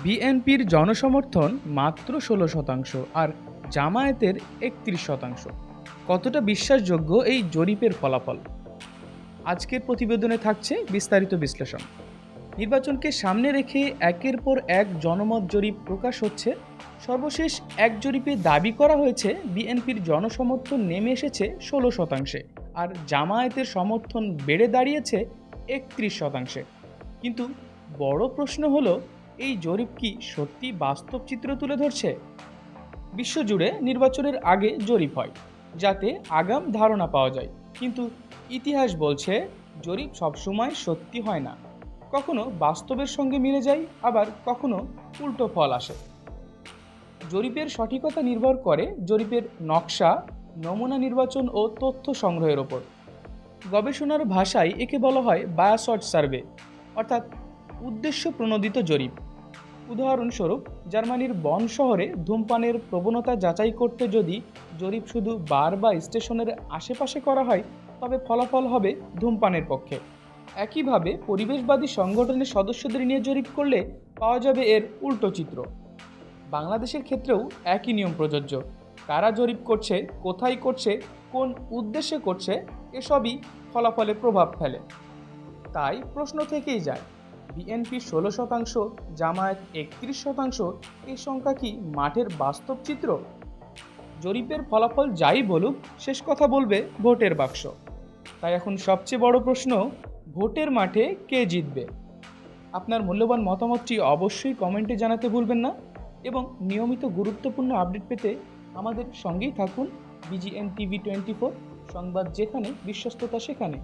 বিএনপির জনসমর্থন মাত্র ১৬% আর জামায়াতের ৩১%। কতটা বিশ্বাসযোগ্য এই জরিপের ফলাফল? আজকের প্রতিবেদনে থাকছে বিস্তারিত বিশ্লেষণ। নির্বাচনকে সামনে রেখে একের পর এক জনমত জরিপ প্রকাশ হচ্ছে। সর্বশেষ এক জরিপে দাবি করা হয়েছে বিএনপির জনসমর্থন নেমে এসেছে ১৬%, আর জামায়াতের সমর্থন বেড়ে দাঁড়িয়েছে ৩১%। কিন্তু বড় প্রশ্ন হলো, এই জরিপ কি সত্যি বাস্তব চিত্র তুলে ধরছে? বিশ্বজুড়ে নির্বাচনের আগে জরিপ হয় যাতে আগাম ধারণা পাওয়া যায়, কিন্তু ইতিহাস বলছে জরিপ সবসময় সত্যি হয় না। কখনো বাস্তবের সঙ্গে মিলে যায়, আবার কখনো উল্টো ফল আসে। জরিপের সঠিকতা নির্ভর করে জরিপের নকশা, নমুনা নির্বাচন ও তথ্য সংগ্রহের ওপর। গবেষণার ভাষায় একে বলা হয় বায়াসড সার্ভে, অর্থাৎ উদ্দেশ্য প্রণোদিত জরিপ। উদাহরণস্বরূপ, জার্মানির বন শহরে ধূমপানের প্রবণতা যাচাই করতে যদি জরিপ শুধু বার বা স্টেশনের আশেপাশে করা হয়, তবে ফলাফল হবে ধূমপানের পক্ষে। একইভাবে পরিবেশবাদী সংগঠনের সদস্যদের নিয়ে জরিপ করলে পাওয়া যাবে এর উল্টো চিত্র। বাংলাদেশের ক্ষেত্রেও একই নিয়ম প্রযোজ্য। কারা জরিপ করছে, কোথায় করছে, কোন উদ্দেশ্যে করছে, এসবই ফলাফলে প্রভাব ফেলে। তাই প্রশ্ন থেকেই যায়, বিএনপি ১৬%, জামায়াত ৩১%, এই সংখ্যা কি মাঠের বাস্তব চিত্র? জরিপের ফলাফল যাই বলুক, শেষ কথা বলবে ভোটের বাক্স। তাই এখন সবচেয়ে বড় প্রশ্ন, ভোটের মাঠে কে জিতবে? আপনার মূল্যবান মতামতটি অবশ্যই কমেন্টে জানাতে ভুলবেন না, এবং নিয়মিত গুরুত্বপূর্ণ আপডেট পেতে আমাদের সঙ্গেই থাকুন। BGN TV 24, সংবাদ যেখানে, বিশ্বস্ততা সেখানে।